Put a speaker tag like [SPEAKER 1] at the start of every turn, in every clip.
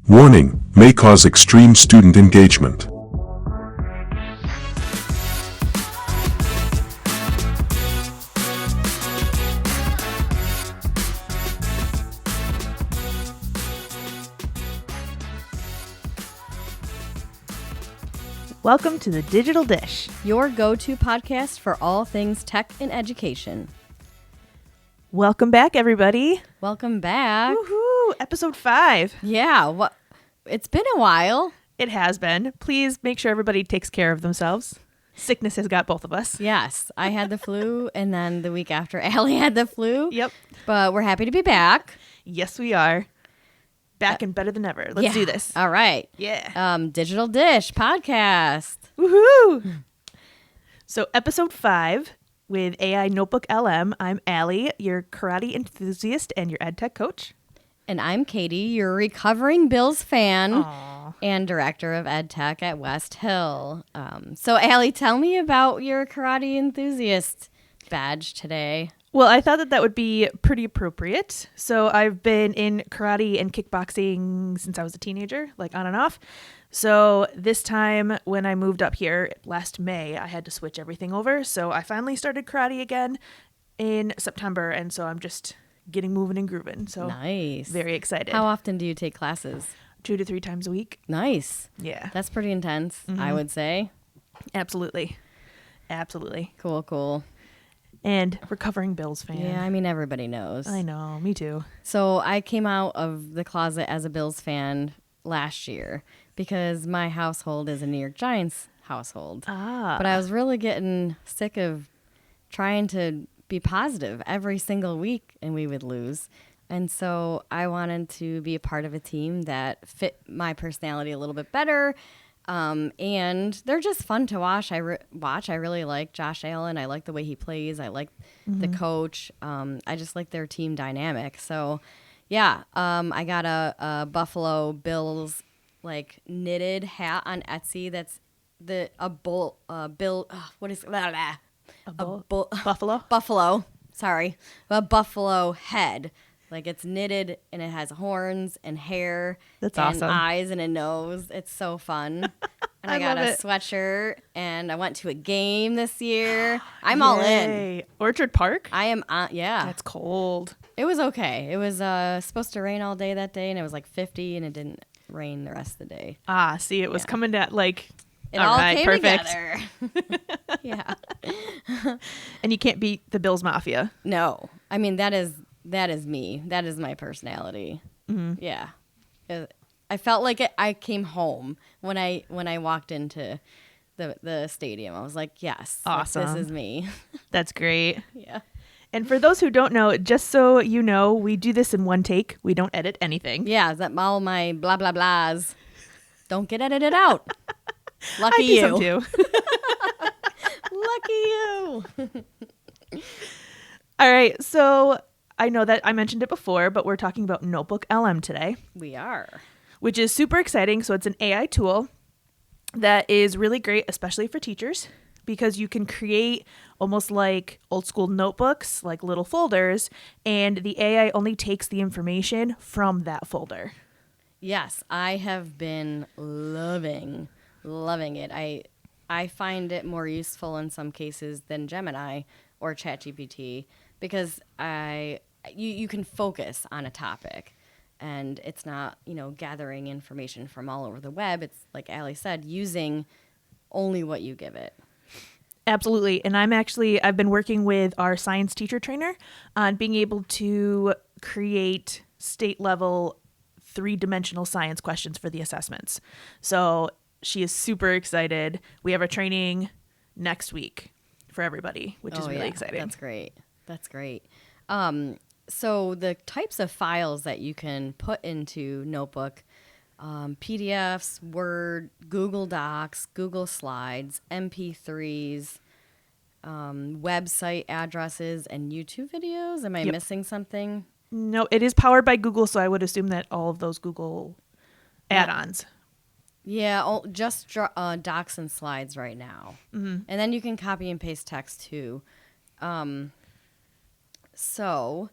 [SPEAKER 1] Warning, may cause extreme student engagement.
[SPEAKER 2] Welcome to the Digital Dish,
[SPEAKER 3] your go-to podcast for all things tech and education.
[SPEAKER 2] Welcome back, everybody.
[SPEAKER 3] Welcome back.
[SPEAKER 2] Woohoo! Episode 5.
[SPEAKER 3] Yeah, it's been a while.
[SPEAKER 2] It has been. Please make sure everybody takes care of themselves. Sickness has got both of us.
[SPEAKER 3] Yes, I had the flu, and then the week after, Allie had the flu.
[SPEAKER 2] Yep.
[SPEAKER 3] But we're happy to be back.
[SPEAKER 2] Yes, we are. Back and better than ever. Let's do this.
[SPEAKER 3] All right.
[SPEAKER 2] Yeah.
[SPEAKER 3] Digital Dish podcast.
[SPEAKER 2] Woohoo! So episode 5 with AI NotebookLM. I'm Allie, your karate enthusiast and your ed tech coach.
[SPEAKER 3] And I'm Katie, your recovering Bills fan.
[SPEAKER 2] Aww.
[SPEAKER 3] And director of ed tech at West Hill. So Allie, tell me about your karate enthusiast badge today.
[SPEAKER 2] Well, I thought that would be pretty appropriate. So I've been in karate and kickboxing since I was a teenager, like on and off. So this time when I moved up here last May, I had to switch everything over. So I finally started karate again in September. And so I'm just getting moving and grooving. So
[SPEAKER 3] nice.
[SPEAKER 2] Very excited.
[SPEAKER 3] How often do you take classes?
[SPEAKER 2] 2 to 3 times a week.
[SPEAKER 3] Nice.
[SPEAKER 2] Yeah.
[SPEAKER 3] That's pretty intense, I would say.
[SPEAKER 2] Absolutely. Absolutely.
[SPEAKER 3] Cool.
[SPEAKER 2] And recovering Bills fan.
[SPEAKER 3] Yeah, I mean, everybody knows.
[SPEAKER 2] I know. Me too.
[SPEAKER 3] So I came out of the closet as a Bills fan last year because my household is a New York Giants household. But I was really getting sick of trying to be positive every single week and we would lose. And so I wanted to be a part of a team that fit my personality a little bit better. And they're just fun to watch. I really like Josh Allen. I like the way he plays. I like the coach. I just like their team dynamic. So, yeah, I got a Buffalo Bills like knitted hat on Etsy. That's Buffalo. Sorry, a buffalo head. Like it's knitted and it has horns and hair.
[SPEAKER 2] That's
[SPEAKER 3] and
[SPEAKER 2] awesome.
[SPEAKER 3] Eyes and a nose. It's so fun. And I got a sweatshirt and I went to a game this year. I'm all in.
[SPEAKER 2] Orchard Park?
[SPEAKER 3] I am on. Yeah.
[SPEAKER 2] That's cold.
[SPEAKER 3] It was okay. It was supposed to rain all day that day and it was like 50 and it didn't rain the rest of the day.
[SPEAKER 2] See, it was coming down like
[SPEAKER 3] it all
[SPEAKER 2] right,
[SPEAKER 3] came
[SPEAKER 2] perfect.
[SPEAKER 3] together. Yeah.
[SPEAKER 2] And you can't beat the Bills Mafia.
[SPEAKER 3] No. I mean, that is me. That is my personality. Mm-hmm. Yeah. I felt like I came home when I walked into the stadium. I was like, yes,
[SPEAKER 2] awesome.
[SPEAKER 3] This is me.
[SPEAKER 2] That's great.
[SPEAKER 3] Yeah.
[SPEAKER 2] And for those who don't know, just so you know, we do this in one take. We don't edit anything.
[SPEAKER 3] Yeah, that all my blah, blah, blahs don't get edited out. Lucky
[SPEAKER 2] I do
[SPEAKER 3] you.
[SPEAKER 2] some too.
[SPEAKER 3] Lucky you.
[SPEAKER 2] All right. So I know that I mentioned it before, but we're talking about NotebookLM today.
[SPEAKER 3] We are.
[SPEAKER 2] Which is super exciting. So it's an AI tool that is really great, especially for teachers, because you can create almost like old school notebooks, like little folders, and the AI only takes the information from that folder.
[SPEAKER 3] Yes, I have been loving it. I find it more useful in some cases than Gemini or ChatGPT because you can focus on a topic and it's not, gathering information from all over the web. It's like Allie said, using only what you give it.
[SPEAKER 2] Absolutely. And I've been working with our science teacher trainer on being able to create state level 3-dimensional science questions for the assessments. So she is super excited. We have a training next week for everybody, which is really exciting.
[SPEAKER 3] That's great. So the types of files that you can put into Notebook, PDFs, Word, Google Docs, Google Slides, MP3s, website addresses, and YouTube videos. Am I missing something?
[SPEAKER 2] No, it is powered by Google, so I would assume that all of those Google add-ons.
[SPEAKER 3] Yeah, just docs and slides right now. Mm-hmm. And then you can copy and paste text too. So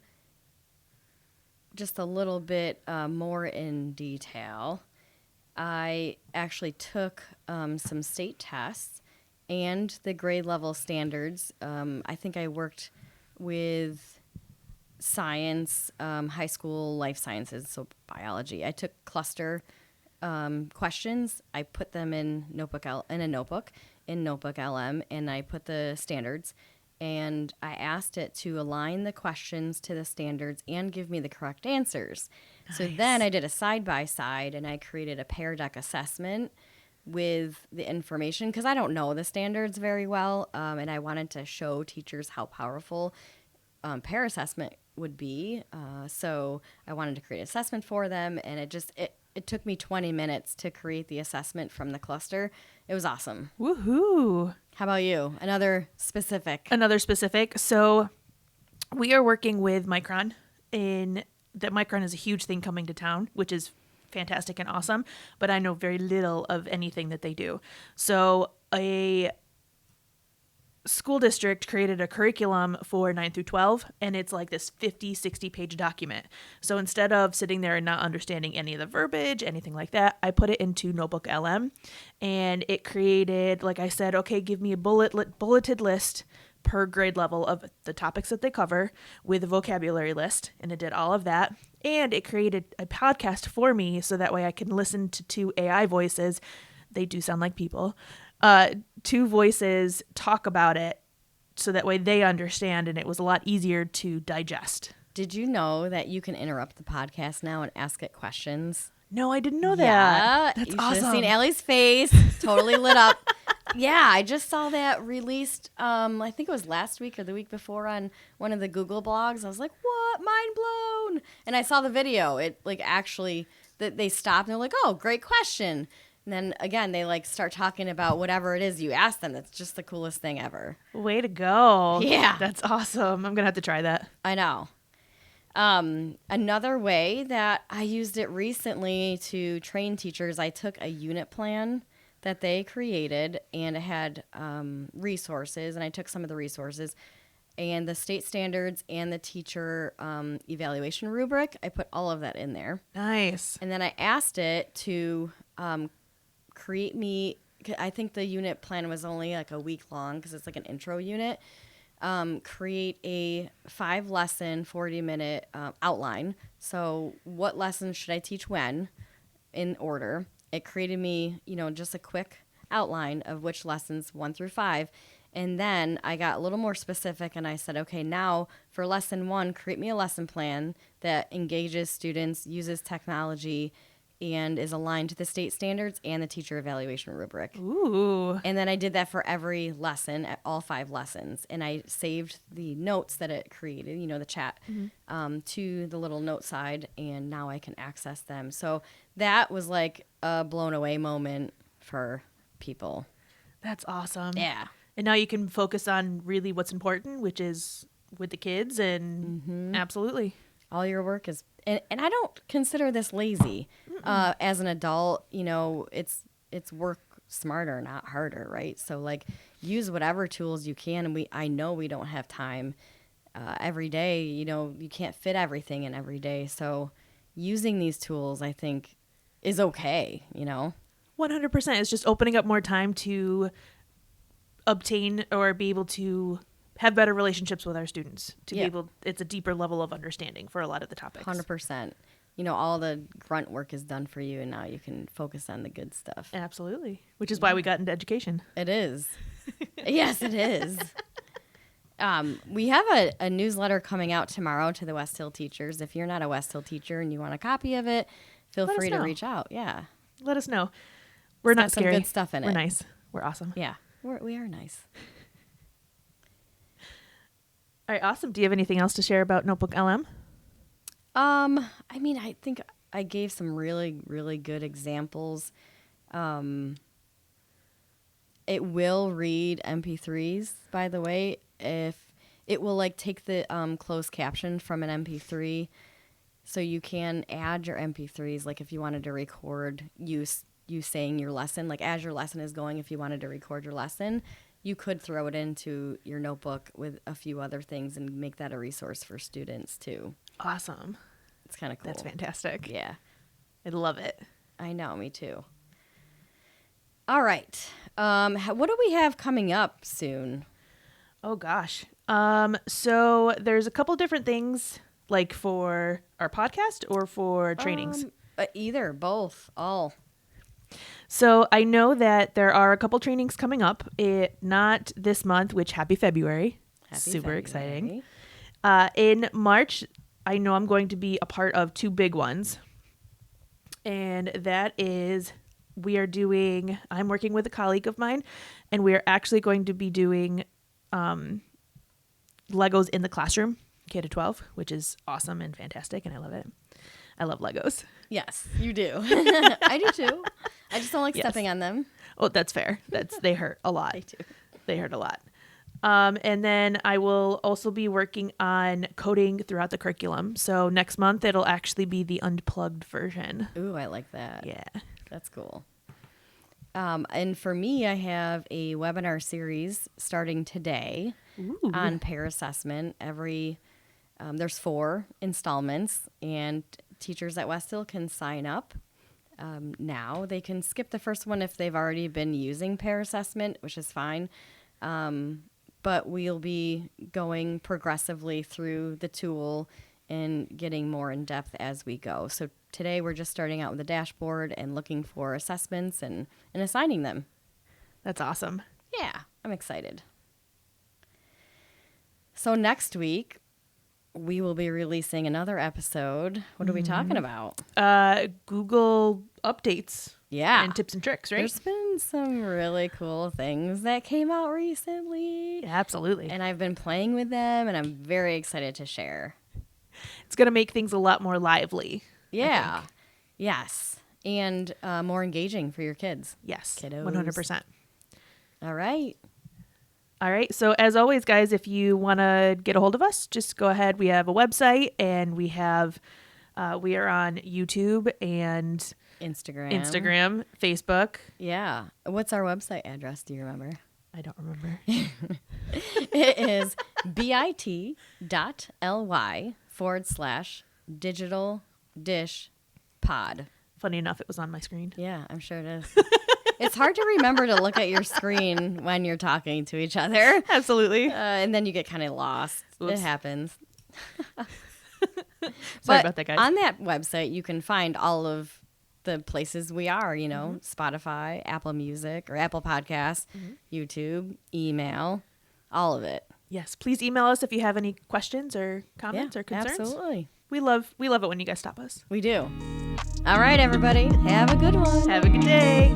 [SPEAKER 3] just a little bit more in detail, I actually took some state tests and the grade level standards. I think I worked with science, high school life sciences, so biology. I took cluster questions. I put them in a notebook in NotebookLM, and I put the standards. And I asked it to align the questions to the standards and give me the correct answers. Nice. So then I did a side-by-side, and I created a Pear Deck assessment with the information, because I don't know the standards very well, and I wanted to show teachers how powerful pear assessment would be. So I wanted to create an assessment for them, and it took me 20 minutes to create the assessment from the cluster. It was awesome.
[SPEAKER 2] Woohoo!
[SPEAKER 3] How about you? Another specific.
[SPEAKER 2] So we are working with Micron. Micron is a huge thing coming to town, which is fantastic and awesome, but I know very little of anything that they do. So a school district created a curriculum for 9 through 12, and it's like this 50-60 page document. So instead of sitting there and not understanding any of the verbiage, anything like that, I put it into NotebookLM, and it created, like I said, okay, give me a bulleted list per grade level of the topics that they cover with a vocabulary list, and it did all of that. And it created a podcast for me, so that way I can listen to 2 AI voices. They do sound like people. 2 voices talk about it, so that way they understand, and it was a lot easier to digest.
[SPEAKER 3] Did you know that you can interrupt the podcast now and ask it questions?
[SPEAKER 2] No, I didn't know that.
[SPEAKER 3] Yeah,
[SPEAKER 2] That's
[SPEAKER 3] you
[SPEAKER 2] awesome.
[SPEAKER 3] should have seen Allie's face, totally lit up. Yeah, I just saw that released, I think it was last week or the week before on one of the Google blogs. I was like, what? Mind blown. And I saw the video. It actually, they stopped and they're like, oh, great question. And then again, they start talking about whatever it is you ask them. That's just the coolest thing ever.
[SPEAKER 2] Way to go.
[SPEAKER 3] Yeah.
[SPEAKER 2] That's awesome. I'm going to have to try that.
[SPEAKER 3] I know. Another way that I used it recently to train teachers, I took a unit plan that they created, and it had resources, and I took some of the resources and the state standards and the teacher evaluation rubric. I put all of that in there.
[SPEAKER 2] Nice.
[SPEAKER 3] And then I asked it to create me, I think the unit plan was only a week long because it's an intro unit, create a 5-lesson, 40-minute outline. So what lessons should I teach when in order? It created me, just a quick outline of which lessons 1 through 5. And then I got a little more specific, and I said, okay, now for lesson 1, create me a lesson plan that engages students, uses technology, and is aligned to the state standards and the teacher evaluation rubric.
[SPEAKER 2] Ooh.
[SPEAKER 3] And then I did that for every lesson, at all 5 lessons. And I saved the notes that it created, the chat, to the little note side, and now I can access them. So that was a blown away moment for people.
[SPEAKER 2] That's awesome.
[SPEAKER 3] Yeah.
[SPEAKER 2] And now you can focus on really what's important, which is with the kids, and absolutely.
[SPEAKER 3] All your work is, and I don't consider this lazy. As an adult, it's work smarter, not harder, right? So use whatever tools you can. And I know we don't have time every day. You can't fit everything in every day. So using these tools, I think, is okay.
[SPEAKER 2] 100%. It's just opening up more time to obtain or be able to have better relationships with our students, it's a deeper level of understanding for a lot of the topics.
[SPEAKER 3] 100%. All the grunt work is done for you, and now you can focus on the good stuff.
[SPEAKER 2] Absolutely. Which is why we got into education.
[SPEAKER 3] It is. Yes, it is. We have a newsletter coming out tomorrow to the West Hill teachers. If you're not a West Hill teacher and you want a copy of it, feel free to reach out. Yeah.
[SPEAKER 2] Let us know. We're not scary.
[SPEAKER 3] Some good stuff in it.
[SPEAKER 2] We're nice. We're awesome.
[SPEAKER 3] Yeah. We are nice.
[SPEAKER 2] All right, awesome. Do you have anything else to share about NotebookLM?
[SPEAKER 3] I think I gave some really, really good examples. It will read MP3s, by the way. If it will take the closed caption from an MP3, so you can add your MP3s. If you wanted to record you saying your lesson, as your lesson is going, if you wanted to record your lesson, you could throw it into your notebook with a few other things and make that a resource for students too.
[SPEAKER 2] Awesome.
[SPEAKER 3] It's kind of cool.
[SPEAKER 2] That's fantastic.
[SPEAKER 3] Yeah.
[SPEAKER 2] I love it.
[SPEAKER 3] I know, me too. All right. What do we have coming up soon?
[SPEAKER 2] Oh gosh. So there's a couple different things, like for our podcast or for trainings.
[SPEAKER 3] Either, both, all.
[SPEAKER 2] So I know that there are a couple trainings coming up. Not this month, which happy February. Super exciting. In March, I know I'm going to be a part of 2 big ones. And that is, I'm working with a colleague of mine, and we are actually going to be doing Legos in the classroom, K to 12, which is awesome and fantastic, and I love it. I love Legos.
[SPEAKER 3] Yes, you do. I do too. I just don't like stepping on them.
[SPEAKER 2] Oh, that's fair. They hurt a lot.
[SPEAKER 3] They do.
[SPEAKER 2] They hurt a lot. And then I will also be working on coding throughout the curriculum. So next month, it'll actually be the unplugged version.
[SPEAKER 3] Ooh, I like that.
[SPEAKER 2] Yeah.
[SPEAKER 3] That's cool. And for me, I have a webinar series starting today on pair assessment. There's 4 installments, and teachers at West Hill can sign up now. They can skip the first one if they've already been using pair assessment, which is fine. But we'll be going progressively through the tool and getting more in depth as we go. So today we're just starting out with a dashboard and looking for assessments and assigning them.
[SPEAKER 2] That's awesome.
[SPEAKER 3] Yeah, I'm excited. So next week, we will be releasing another episode. What are we talking about?
[SPEAKER 2] Google updates.
[SPEAKER 3] Yeah.
[SPEAKER 2] And tips and tricks, right?
[SPEAKER 3] There's been some really cool things that came out recently.
[SPEAKER 2] Yeah, absolutely.
[SPEAKER 3] And I've been playing with them, and I'm very excited to share.
[SPEAKER 2] It's going to make things a lot more lively.
[SPEAKER 3] Yeah. Yes. And more engaging for your kids.
[SPEAKER 2] Yes.
[SPEAKER 3] Kiddos.
[SPEAKER 2] 100%.
[SPEAKER 3] All right.
[SPEAKER 2] All right. So as always, guys, if you want to get a hold of us, just go ahead. We have a website, and we are on YouTube and Instagram, Facebook.
[SPEAKER 3] Yeah. What's our website address? Do you remember?
[SPEAKER 2] I don't remember.
[SPEAKER 3] It is bit.ly/digital dish pod.
[SPEAKER 2] Funny enough, it was on my screen.
[SPEAKER 3] Yeah, I'm sure it is. It's hard to remember to look at your screen when you're talking to each other.
[SPEAKER 2] Absolutely.
[SPEAKER 3] And then you get kind of lost.
[SPEAKER 2] Oops.
[SPEAKER 3] It happens.
[SPEAKER 2] Sorry about that, guys.
[SPEAKER 3] On that website, you can find all of the places we are, Spotify, Apple Music or Apple Podcasts, YouTube, email, all of it.
[SPEAKER 2] Yes. Please email us if you have any questions or comments or concerns.
[SPEAKER 3] Absolutely.
[SPEAKER 2] We love it when you guys stop us.
[SPEAKER 3] We do. All right, everybody. Have a good one.
[SPEAKER 2] Have a good day.